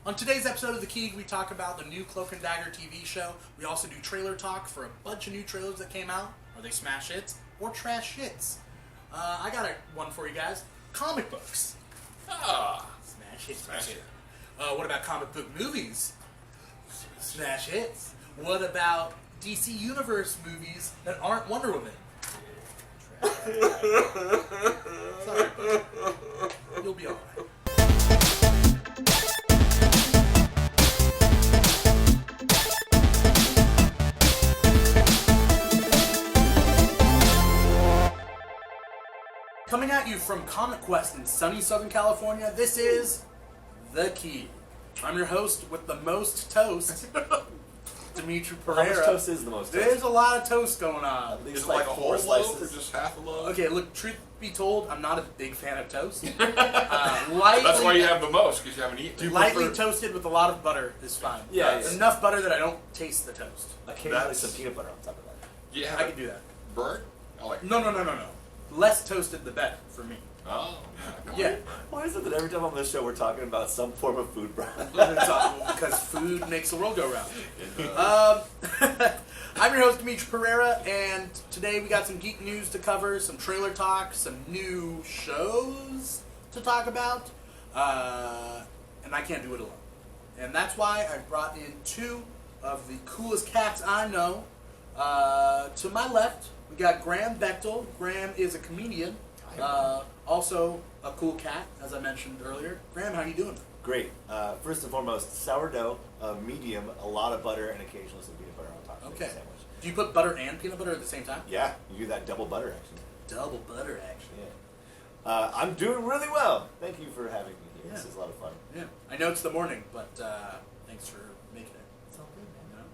On today's episode of the Keeg, we talk about the new Cloak and Dagger TV show. We also do trailer talk for a bunch of new trailers that came out. Are they smash hits or trash hits? I got one for you guys. Comic books. Smash hits. Smash hit. What about comic book movies? Smash hits. What about DC Universe movies that aren't Wonder Woman? Sorry, buddy. You'll be alright. Coming at you from Comic Quest in sunny Southern California, this is The Keeg. I'm your host with the most toast, Dimithri Perera. How much toast is the most toast? There's a lot of toast going on. At least Is it like a whole slices. loaf or just half a loaf? Okay, look, truth be told, I'm not a big fan of toast. That's why you have the most, because you haven't eaten it. Lightly toasted with a lot of butter is fine. Yeah, Enough butter that I don't taste the toast. Occasionally some peanut butter on top of that. Yeah, I can do that. burnt? I like No. Less toasted the better for me. Oh. Yeah. Why is it that every time on this show we're talking about some form of food brand? Because food makes the world go round. I'm your host, James Markoski, and today we got some geek news to cover, some trailer talk, some new shows to talk about, and I can't do it alone. And that's why I brought in two of the coolest cats I know. To my left, we got Graham Beightol. Graham is a comedian, also a cool cat, as I mentioned earlier. Graham, how you doing? Great. First and foremost, sourdough, medium, a lot of butter, and occasionally some peanut butter on top of the Okay. sandwich. Do you put butter and peanut butter at the same time? Yeah, you do that double butter action. Double butter action. Yeah. I'm doing really well. Thank you for having me here. This Yeah. is a lot of fun. Yeah. I know it's the morning, but thanks for making it. It's all good, man. You know?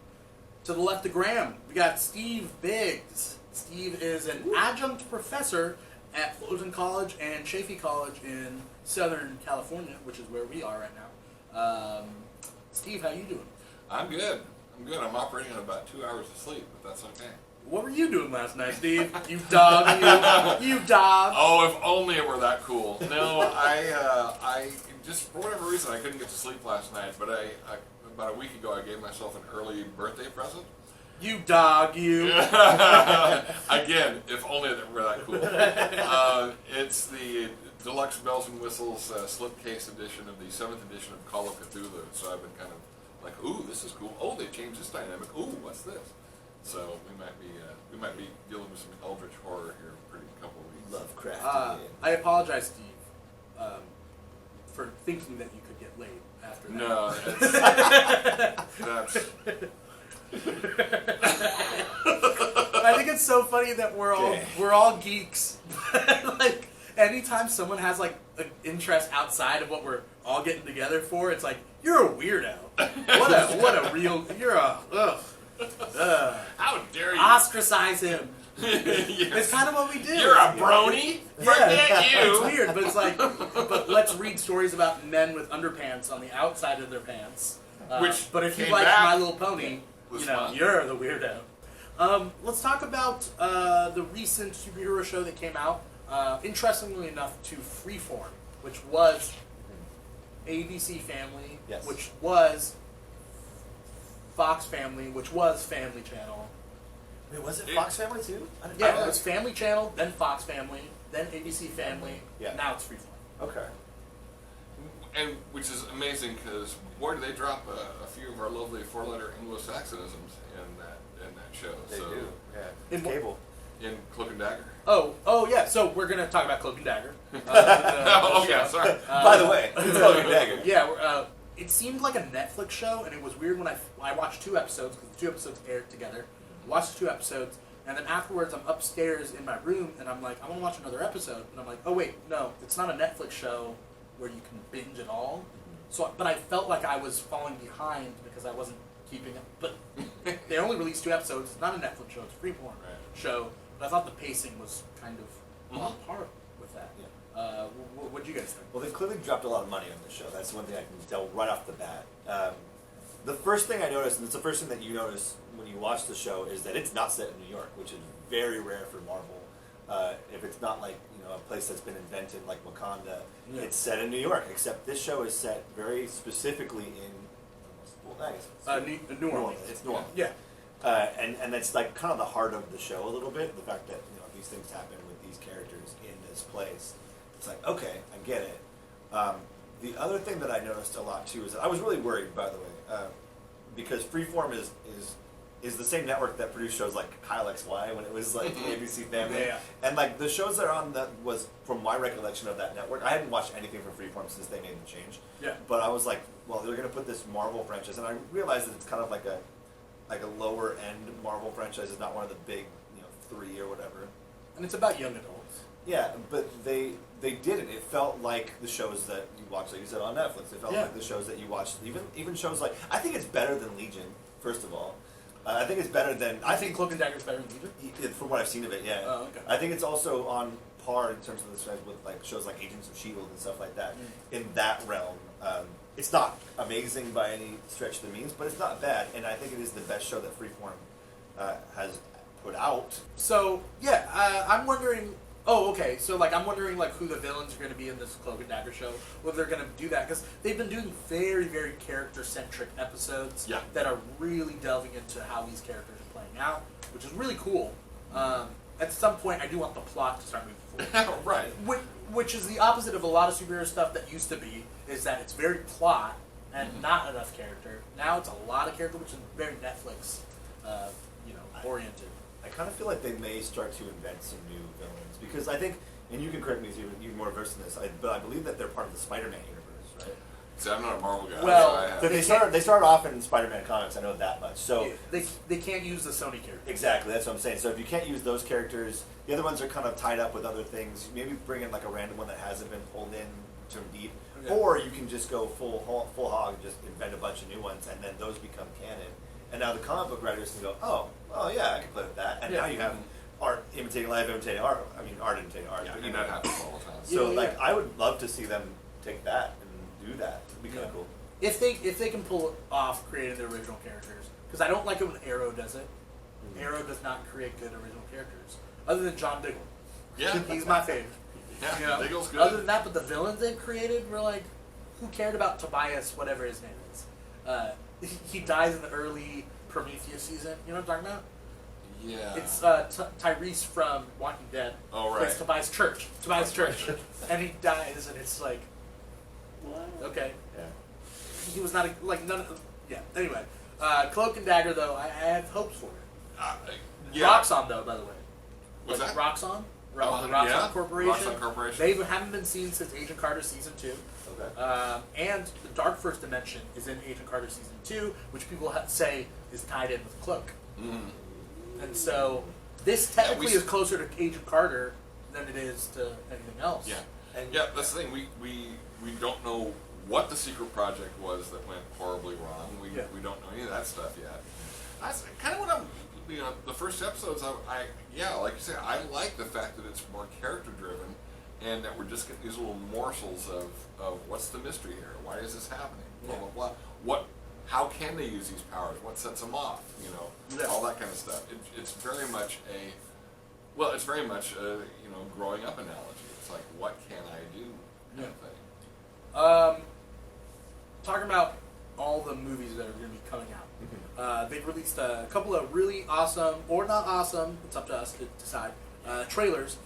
To the left of Graham, we got Steve Biggs. Steve is an adjunct professor at Fullerton College and Chaffey College in Southern California, which is where we are right now. Steve, how you doing? I'm good. I'm operating on about 2 hours of sleep, but that's okay. What were you doing last night, Steve? You dog, you dog. Oh, if only it were that cool. No, I just, for whatever reason, I couldn't get to sleep last night, but I about a week ago, I gave myself an early birthday present. You dog, you. Again, if only it were that cool. It's the deluxe bells and whistles slipcase edition of the 7th edition of Call of Cthulhu. So I've been kind of like, ooh, this is cool. Oh, they changed this dynamic. Ooh, what's this? So we might be dealing with some eldritch horror here in a pretty couple of weeks. Lovecraft. I apologize, Steve, for thinking that you could get laid after that. No, that's I think it's so funny that we're all geeks. Like anytime someone has like an interest outside of what we're all getting together for, it's like you're a weirdo. What a real you're a how dare you ostracize him. Yes. It's kind of what we do. You're a brony. Forget you. It's weird, but it's like, but let's read stories about men with underpants on the outside of their pants. But if you came like back, My Little Pony, was you know, fun. you're the weirdo. Let's talk about the recent superhero show that came out. Interestingly enough, to Freeform, which was ABC Family, Yes. which was Fox Family, which was Family Channel. Wait, was it Fox Family too? Yeah, it was Family Channel, then Fox Family, then ABC Family. Yeah. Now it's Freeform. Okay. And which is amazing because boy, did they drop a few of our lovely 4-letter Anglo-Saxonisms in that show. They so do. Yeah. In Cable. in Cloak and Dagger. Oh yeah. So we're gonna talk about Cloak and Dagger. Yeah, sorry. By the way, it's Cloak and Dagger. Yeah. It seemed like a Netflix show, and it was weird when I watched 2 episodes because the 2 episodes aired together. Watched 2 episodes, and then afterwards I'm upstairs in my room, and I'm like, I want to watch another episode, and I'm like, oh wait, no, it's not a Netflix show where you can binge it all. So, but I felt like I was falling behind because I wasn't keeping up. But they only released 2 episodes. It's not a Netflix show; it's a Freeform show. But I thought the pacing was kind of on par with that. Yeah. What do you guys think? Well, they clearly dropped a lot of money on this show. That's one thing I can tell right off the bat. The first thing I noticed, and it's the first thing that you notice when you watch the show, is that it's not set in New York, which is very rare for Marvel. If it's not like, you a place that's been invented like Wakanda. Yeah. It's set in New York, except this show is set very specifically in New Orleans. It's New Orleans. Yeah. And that's like kind of the heart of the show a little bit. The fact that these things happen with these characters in this place. It's like, okay, I get it. The other thing that I noticed a lot too is that I was really worried, by the way, because Freeform is the same network that produced shows like Kyle XY when it was like ABC Family. Yeah. And like the shows that are on that was from my recollection of that network. I hadn't watched anything from Freeform since they made the change. Yeah. But I was like, well, they're going to put this Marvel franchise, and I realized that it's kind of like a lower end Marvel franchise. It's not one of the big 3 or whatever. And it's about young adults. Yeah, but they didn't. It felt like the shows that you watch, like you said, on Netflix. It felt like the shows that you watch, even shows like, I think it's better than Legion, first of all. I think it's better than... I think Cloak and Dagger is better than Legion? From what I've seen of it, yeah. Oh, okay. I think it's also on par in terms of the size with like shows like Agents of S.H.I.E.L.D. and stuff like that. In that realm, it's not amazing by any stretch of the means, but it's not bad, and I think it is the best show that Freeform has put out. So, yeah, I'm wondering... Oh, okay. So, like, I'm wondering, like, who the villains are going to be in this Cloak and Dagger show. Whether they're going to do that. Because they've been doing very, very character-centric episodes that are really delving into how these characters are playing out, which is really cool. At some point, I do want the plot to start moving forward. Right. Which is the opposite of a lot of superhero stuff that used to be, is that it's very plot and not enough character. Now it's a lot of character, which is very Netflix, oriented. I kind of feel like they may start to invent some new villains because I think, and you can correct me if you're more versed in this, but I believe that they're part of the Spider-Man universe, right? See, I'm not a Marvel guy. Well, So they started off in Spider-Man comics. I know that much. So they can't use the Sony characters. Exactly, that's what I'm saying. So if you can't use those characters, the other ones are kind of tied up with other things. Maybe bring in like a random one that hasn't been pulled in to deep, or you can just go full hog, and just invent a bunch of new ones, and then those become canon. And now the comic book writers can go, oh yeah, I can play with that. And now you have art imitating life, imitating art. I mean, art imitating art. Yeah, but, and that happens all the time. So I would love to see them take that and do that. It'd be kind of cool. If they can pull off creating the original characters, because I don't like it when Arrow does it. Arrow does not create good original characters, other than John Diggle. Yeah, He's my favorite. Yeah, Diggle's good. Other than that, but the villains they've created were like, who cared about Tobias, whatever his name is? He dies in the early Prometheus season. You know what I'm talking about? Yeah. It's Tyrese from Walking Dead. Oh, right. It's Tobias Church. And he dies, and it's like, what? Okay. Yeah. He was not none of. Yeah. Anyway, Cloak and Dagger though, I have hopes for it. Roxxon though, by the way. What's that? Roxxon? The Roxxon Corporation. Roxxon Corporation. They haven't been seen since Agent Carter season 2. Okay. And the Dark First Dimension is in Agent Carter season 2, which people say is tied in with Cloak. And so this technically is closer to Agent Carter than it is to anything else. Yeah. And that's the thing. We don't know what the secret project was that went horribly wrong. We don't know any of that stuff yet. That's kind of what I'm. The first episodes, like you say, I like the fact that it's more character driven, and that we're just getting these little morsels of what's the mystery here? Why is this happening? Blah blah blah. How can they use these powers? What sets them off? All that kind of stuff. It's very much a growing up analogy. It's like, what can I do? Kind of thing. Talking about all the movies that are going to be coming out. They've released a couple of really awesome, or not awesome, it's up to us to decide, trailers.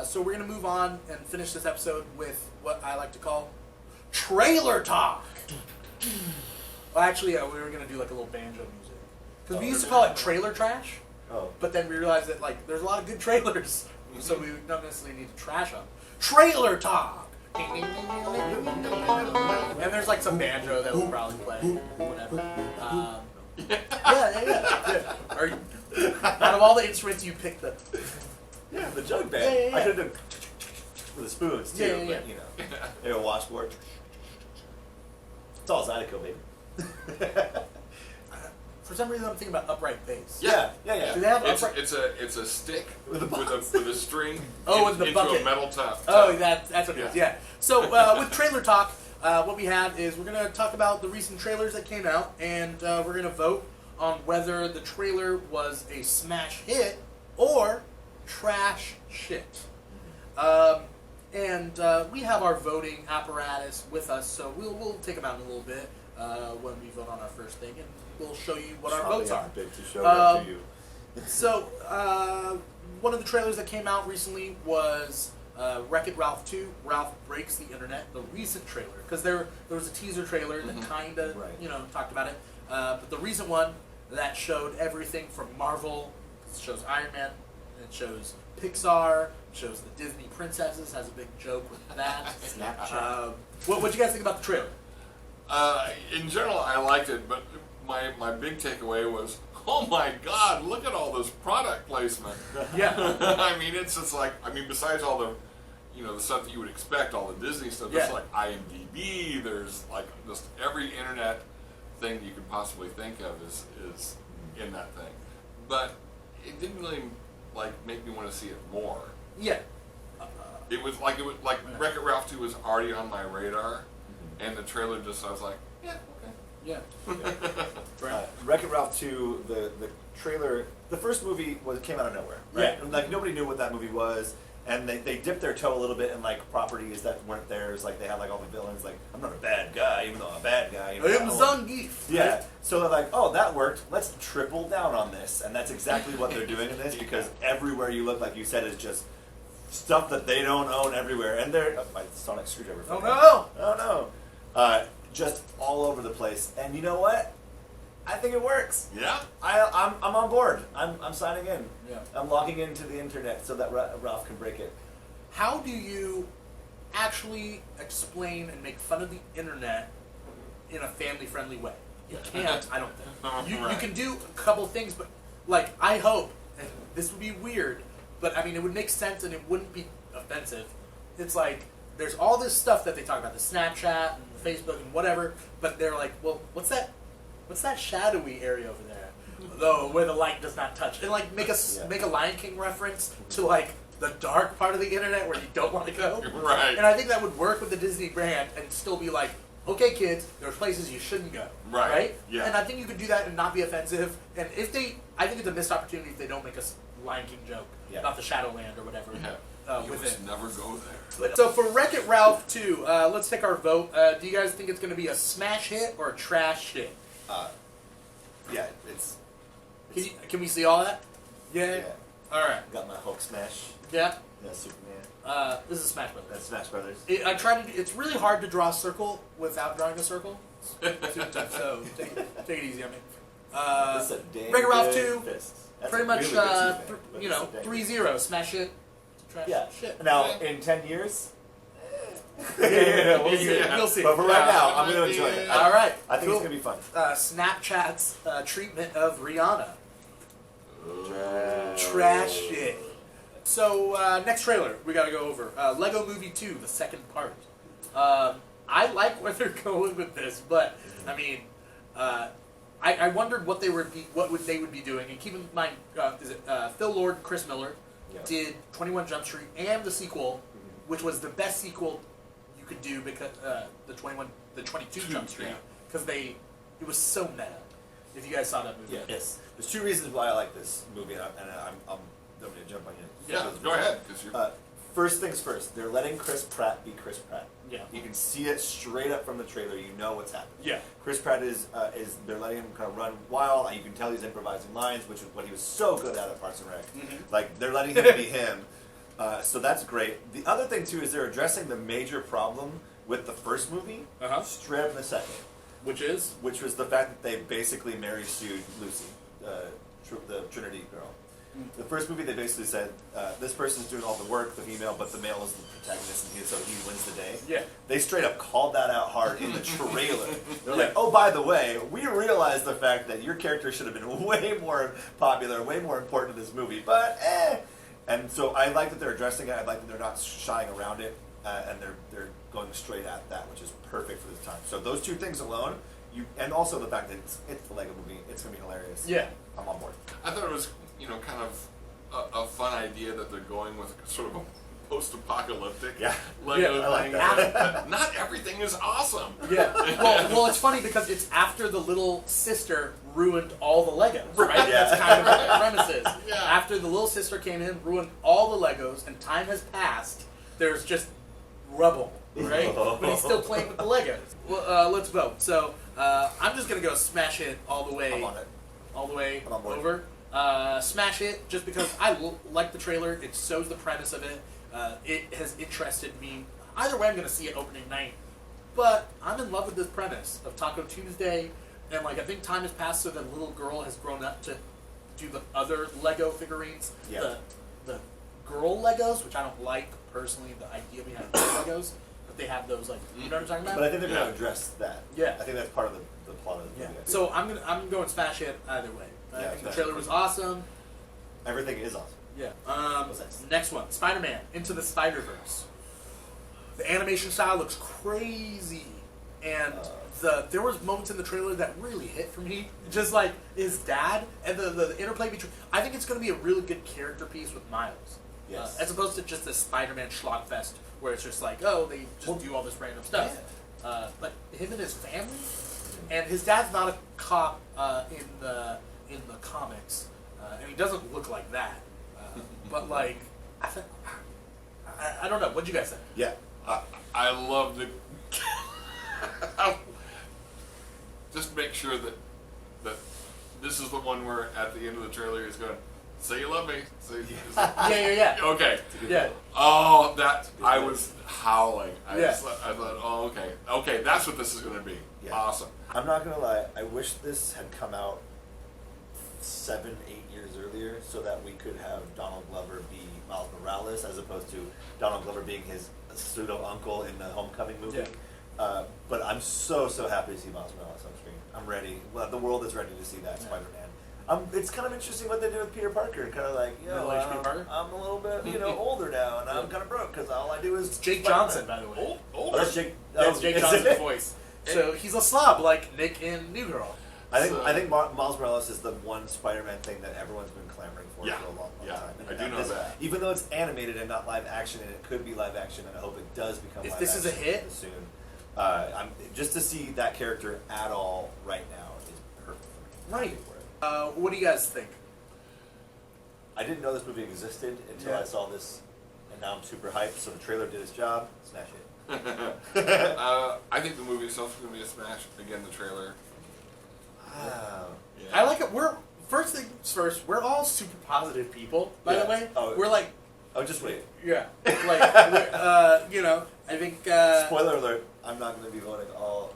So we're going to move on and finish this episode with what I like to call Trailer Talk. Well, actually, we were going to do like a little banjo music. Because we used to call it Trailer Trash, but then we realized that there's a lot of good trailers, so we don't necessarily need to trash them. Trailer Talk! And there's like some banjo that we'll probably play, whatever. Yeah. Out of all the instruments, you picked the jug band. Yeah. I could have done with the spoons too, Yeah. but maybe a washboard. It's all Zydeco, baby. For some reason, I'm thinking about upright bass. Yeah. Do they have upright? It's a stick with a string with the into bucket. a metal top. Oh, that's what it is. Yeah. So with Trailer Talk, what we have is we're going to talk about the recent trailers that came out, and we're going to vote on whether the trailer was a smash hit or trash shit. And we have our voting apparatus with us, so we'll take them out in a little bit when we vote on our first thing, and we'll show you what our votes are. Big to show that to you. So, one of the trailers that came out recently was Wreck-It Ralph 2, Ralph Breaks the Internet, the recent trailer. Because there was a teaser trailer that kind of, talked about it. But the recent one that showed everything from Marvel, it shows Iron Man, it shows Pixar, it shows the Disney princesses, has a big joke with that. Snapchat. What'd you guys think about the trailer? In general, I liked it, but my big takeaway was, oh my God, look at all this product placement. Yeah. I mean, it's just like, besides all the, the stuff that you would expect, all the Disney stuff, there's like IMDb, there's like just every internet thing you could possibly think of is in that thing. But it didn't really, make me want to see it more. Yeah. It was like Wreck-It Ralph 2 was already on my radar, and the trailer just, I was like, yeah, okay. Yeah. Wreck-It Ralph 2, the trailer, the first movie came out of nowhere, right? Yeah. And, nobody knew what that movie was, and they dipped their toe a little bit in properties that weren't theirs. Like they had all the villains. Like, I'm not a bad guy, even though I'm a bad guy. I'm Zangief. Yeah. So they're like, oh, that worked. Let's triple down on this, and that's exactly what they're doing in this, because everywhere you look, like you said, is just stuff that they don't own everywhere, and they're my sonic screwdriver. Oh no! Oh no! Just all over the place, and you know what? I think it works. Yeah. I'm on board. I'm signing in. Yeah. I'm logging into the internet so that Ralph can break it. How do you actually explain and make fun of the internet in a family-friendly way? You can't, I don't think. You can do a couple of things, but I hope, and this would be weird, but it would make sense and it wouldn't be offensive. It's there's all this stuff that they talk about, the Snapchat and the Facebook and whatever, but they're like, well, what's that shadowy area over there? Though where the light does not touch, and make a Lion King reference to the dark part of the internet where you don't want to go. Right. And I think that would work with the Disney brand and still be okay, kids, there's places you shouldn't go. Right. Yeah. And I think you could do that and not be offensive. And I think it's a missed opportunity if they don't make a Lion King joke about the Shadowland or whatever. Yeah. You must never go there. So for Wreck-It Ralph 2, let's take our vote. Do you guys think it's going to be a smash hit or a trash hit? Yeah, it's. Can we see all that? Yeah. All right. Got my Hulk smash. Yeah. Yeah, Superman. This is Smash Brothers. That's Smash Brothers. I try to. It's really hard to draw a circle without drawing a circle. So take it easy on me. That's a damn Wreck-It Ralph good 2. fist. That's Pretty a much, really good Superman, 3-0. Smash it. Trash shit. Now, in 10 years. We'll see. But for right now, I'm going to enjoy it. All right. I think it's going to be fun. Snapchat's treatment of Rihanna. Trash shit. So, next trailer we got to go over. Lego Movie 2, the second part. I like where they're going with this, but, I wondered what they would be doing. And keep in mind, Phil Lord and Chris Miller did 21 Jump Street and the sequel, which was the best sequel you could do because the 22 Jump Street, because it was so meta. If you guys saw that movie, yes. There's two reasons why I like this movie, and I'm going to jump on you. Yeah, go ahead. Because you're. First things first, they're letting Chris Pratt be Chris Pratt. Yeah. You can see it straight up from the trailer. You know what's happening. Yeah. Chris Pratt is they're letting him kind of run wild. You can tell he's improvising lines, which is what he was so good at Parks and Rec. Mm-hmm. They're letting him be him. So that's great. The other thing, too, is they're addressing the major problem with the first movie straight up in the second. Which is? Which was the fact that they basically Mary sued Lucy, the Trinity girl. The first movie, they basically said, this person's doing all the work, the female, but the male is the protagonist, and so he wins the day. Yeah. They straight up called that out hard in the trailer. They're like, oh, by the way, we realize the fact that your character should have been way more popular, way more important in this movie, but And so I like that they're addressing it. I like that they're not shying around it, and they're going straight at that, which is perfect for this time. So those two things alone, and also the fact that it's the Lego movie, it's going to be hilarious. Yeah. I'm on board. I thought it was, kind of a fun idea that they're going with sort of a post-apocalyptic Lego I like thing. that. Not everything is awesome. Yeah. Well, it's funny because it's after the little sister ruined all the Legos, right? Yeah. That's kind of what the premise is. Yeah. After the little sister came in, ruined all the Legos, and time has passed, there's just rubble, right? But he's still playing with the Legos. Well, let's vote. So I'm just gonna go smash hit all the way. I'm on it. All the way I'm on board. over. Smash it just because I like the trailer. It shows the premise of it. It has interested me. Either way, I'm going to see it opening night. But I'm in love with this premise of Taco Tuesday. And like I think time has passed so that little girl has grown up to do the other Lego figurines. Yeah. The girl Legos, which I don't like personally, the idea behind girl Legos. But they have those like, you know what I'm talking about? But I think they're going to address that. Yeah. I think that's part of the plot of the Yeah. movie. So I'm going smash hit either way. I think the trailer was awesome. Everything is awesome. Yeah. What's next? Next one, Spider-Man Into the Spider-Verse. The animation style looks crazy, and there was moments in the trailer that really hit for me. Just like his dad and the interplay between. I think it's going to be a really good character piece with Miles. Yes. As opposed to just this Spider-Man schlogfest where it's just like, oh, they just do all this random stuff. Yeah. But him and his family, and his dad's not a cop in the comics, and he doesn't look like that. But like, I don't know. What'd you guys think? Yeah. I love the. Just make sure that this is the one where at the end of the trailer he's going, "Say you love me." Yeah. Okay. Yeah. Oh, I was howling. I Yeah. thought, oh, okay, that's what this is going to be. Yeah. Awesome. I'm not gonna lie. I wish this had come out 7-8 years earlier, so that we could have Donald Glover be Miles Morales, as opposed to Donald Glover being his pseudo uncle in the Homecoming movie. Yeah. But I'm so happy to see Miles Morales on screen. I'm ready. Well, the world is ready to see that Spider-Man. It's kind of interesting what they do with Peter Parker. Kind of like, Middle aged Peter Parker? I'm a little bit, older now, and I'm kind of broke because all I do is Jake Spider-Man. Johnson, by the way. Oh, that's Jake. That's Jake Johnson's it? voice. So he's a slob like Nick in New Girl. I think Miles Morales is the one Spider-Man thing that everyone's been clamoring for Yeah. for a long Yeah, time. I do know that. Even though it's animated and not live action, and it could be live action, and I hope it does become If live this action is a hit? soon. I'm just to see that character at all right now is perfect for me. Right. What do you guys think? I didn't know this movie existed until Yeah. I saw this, and now I'm super hyped. So the trailer did its job. Smash it. I think the movie itself is going to be a smash. Again, the trailer. Wow. Yeah. I like it. First things first, we're all super positive people, by the Yeah. way. Oh. We're like, Oh, just wait. yeah. Like, I think... Spoiler alert, I'm not going to be voting all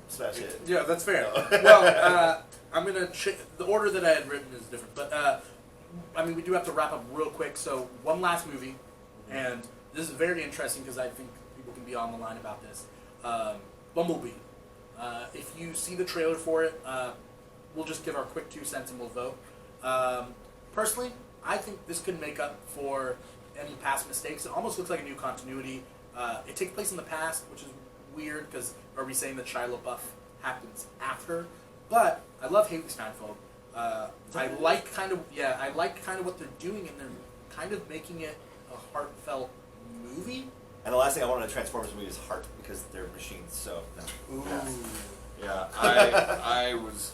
smash it. Yeah, that's fair. No. Well, I'm going to... the order that I had written is different. But, we do have to wrap up real quick. So, one last movie. And this is very interesting because I think people can be on the line about this. Bumblebee. If you see the trailer for it, we'll just give our quick 2 cents and we'll vote. Personally, I think this could make up for any past mistakes. It almost looks like a new continuity. It takes place in the past, which is weird because are we saying that Shia LaBeouf happens after? But I love Haley Steinfeld. I like kind of what they're doing, and they're kind of making it a heartfelt movie. And the last thing I wanted in a Transformers movie is heart, because they're machines. So no. Ooh. Yeah, I was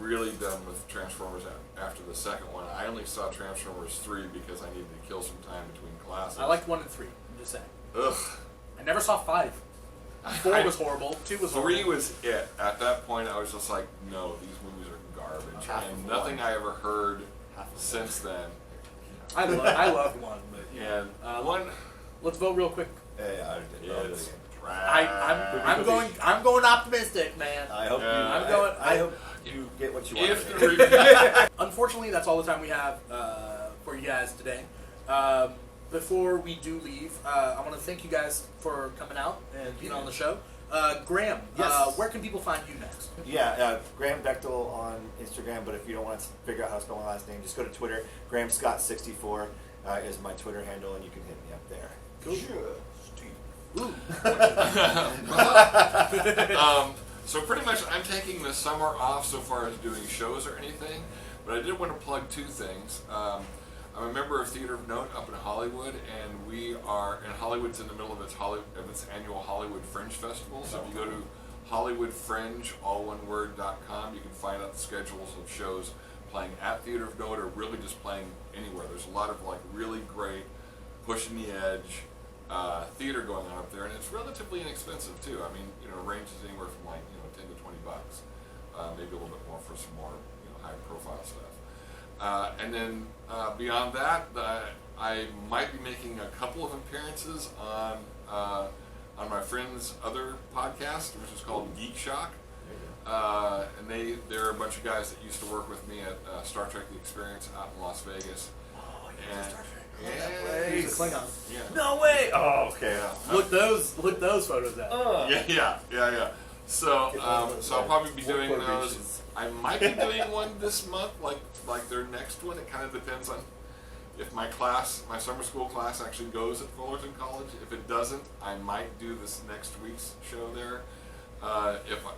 really done with Transformers after the second one. I only saw Transformers 3 because I needed to kill some time between classes. I liked 1 and 3. I'm just saying. Ugh. I never saw 5. 4 was horrible. 2 was horrible. 3 was it. At that point, I was just like, no, these movies are garbage. Half And of nothing one. I ever heard since then. I loved 1. But, yeah. And one Let's vote real quick. Yeah, I did. is I'm going optimistic, man. I hope I hope you get what you want. If the review, Unfortunately, that's all the time we have for you guys today. Before we do leave, I want to thank you guys for coming out and being on the show. Graham, Yes. where can people find you next? Yeah, Graham Beightol on Instagram, but if you don't want to figure out how to spell my last name, just go to Twitter. GrahamScott64 is my Twitter handle, and you can hit me up there. Cool. Sure. Ooh. so pretty much I'm taking the summer off so far as doing shows or anything, but I did want to plug 2 things. I'm a member of Theater of Note up in Hollywood, and we are, and Hollywood's in the middle of its annual Hollywood Fringe Festival, so if you go to HollywoodFringe, alloneword.com, you can find out the schedules of shows playing at Theater of Note or really just playing anywhere. There's a lot of like really great, pushing the edge, theater going on up there, and it's relatively inexpensive too. I mean, ranges anywhere from like $10 to $20, maybe a little bit more for some more high profile stuff. And then beyond that, I might be making a couple of appearances on my friend's other podcast, which is called Geek Shock. And they're a bunch of guys that used to work with me at Star Trek: The Experience out in Las Vegas. Oh, And Star Trek. yeah, He's a Klingon. yeah. No way! Oh, okay. Yeah. Look those photos up. Yeah. So, Get those so I'll probably be war doing those. quotations. I might be doing one this month, like their next one. It kind of depends on if my summer school class actually goes at Fullerton College. If it doesn't, I might do this next week's show there.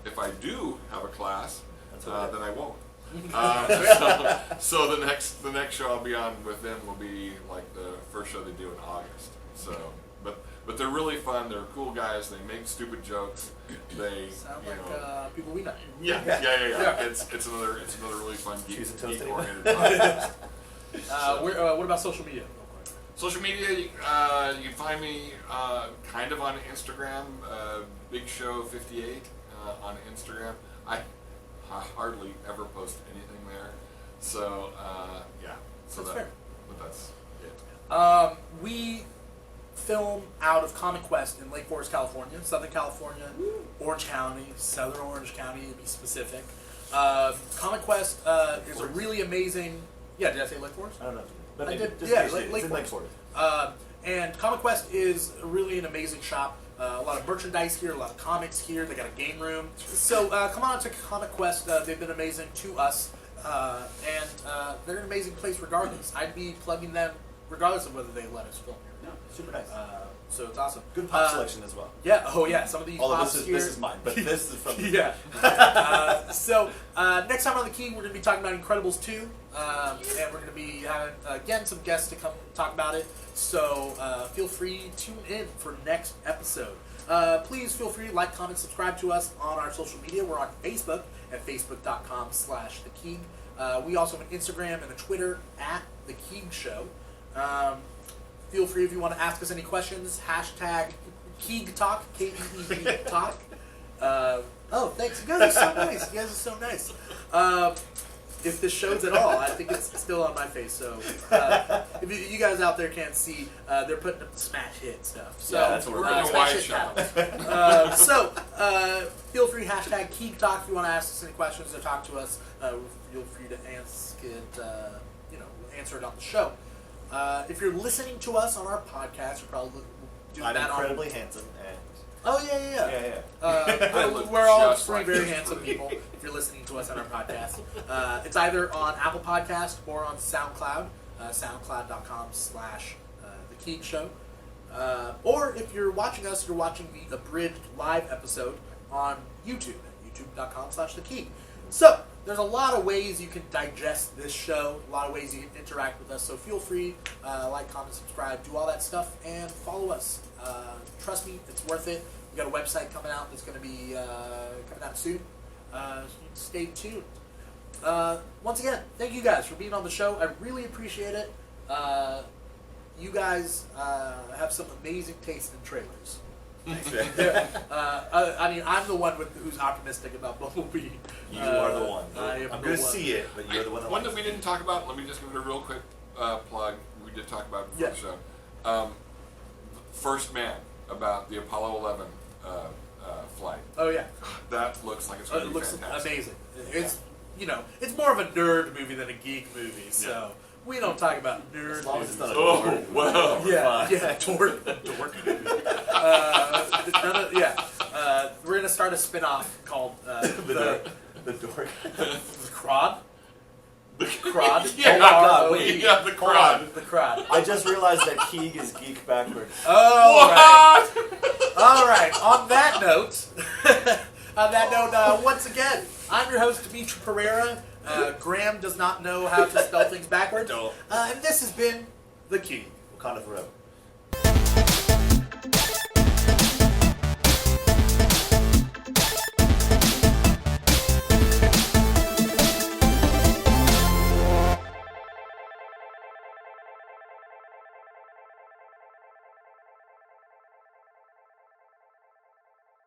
If I do have a class, then I won't. So the next show I'll be on with them will be like the first show they do in August. So, but they're really fun. They're cool guys. They make stupid jokes. They Sound like people we know. Yeah. It's another really fun Cheese and toast geek-oriented podcast. What about social media? Social media, you can find me kind of on Instagram, Big Show 58 on Instagram. I hardly ever post anything there, so yeah. So That's fair. But that's it. We film out of Comic Quest in Lake Forest, California, Southern California, Orange County, Southern Orange County to be specific. Comic Quest is a really amazing. Yeah, did I say Lake Forest? I don't know. But I did. just Yeah, it's Lake in Lake Forest. And Comic Quest is really an amazing shop. A lot of merchandise here, a lot of comics here. They got a game room. So come on to Comic Quest. They've been amazing to us, and they're an amazing place regardless. I'd be plugging them regardless of whether they let us film here. No, super nice. So it's awesome. Good pop selection as well. Yeah. Oh yeah. Some of these Although pops this here. is mine, but this is from Yeah. So next time on the Keeg, we're going to be talking about Incredibles 2, and we're going to be having again some guests to come talk about it. So feel free to tune in for next episode. Please feel free to like, comment, subscribe to us on our social media. We're on Facebook at facebook.com/thekeeg. We also have an Instagram and a Twitter at the Keeg Show. Feel free if you want to ask us any questions. Hashtag Keeg Talk, Keeg Talk. Oh, thanks. You guys are so nice. You guys are so nice. If this shows at all, I think it's still on my face. So if you guys out there can't see, they're putting up the smash hit stuff. So Yeah, that's what we're in a smash wide hit shot. battles. So feel free hashtag Keeg Talk if you want to ask us any questions or talk to us. Feel free to ask it. Answer it on the show. If you're listening to us on our podcast, you're probably doing I'm that incredibly handsome and Oh yeah. I look We're all just three like very this. handsome people. If you're listening to us on our podcast, it's either on Apple Podcast or on SoundCloud, soundcloud.com/the Keeg Show. Or if you're watching us, you're watching the abridged live episode on YouTube at youtube.com/the Keeg. So there's a lot of ways you can digest this show, a lot of ways you can interact with us. So feel free, like, comment, subscribe, do all that stuff, and follow us. Trust me, it's worth it. We got a website coming out that's going to be coming out soon. Stay tuned. Once again, thank you guys for being on the show. I really appreciate it. You guys have some amazing taste in trailers. I mean, I'm the one who's optimistic about Bumblebee. you are the one. I am I'm the going to one. see it, but you're the one that One likes that we it. didn't talk about, let me just give it a real quick plug. We did talk about it before Yeah. the show. First Man, about the Apollo 11 flight. Oh yeah, That looks like it's going it to be looks fantastic. amazing. It's it's more of a nerd movie than a geek movie. So we don't talk about nerd. As long as it's not a Oh, dork. wow. Yeah, dork movie. We're gonna start a spin-off called The dork. the Crod. Crod. Yeah, God, wait. Yeah, the crowd. The Crod. I just realized that Keeg is geek backwards. Oh, What? right. All right. On that note, once again, I'm your host, Dimithri Perera. Graham does not know how to spell things backwards. No. And this has been The Keeg. Wakanda forever.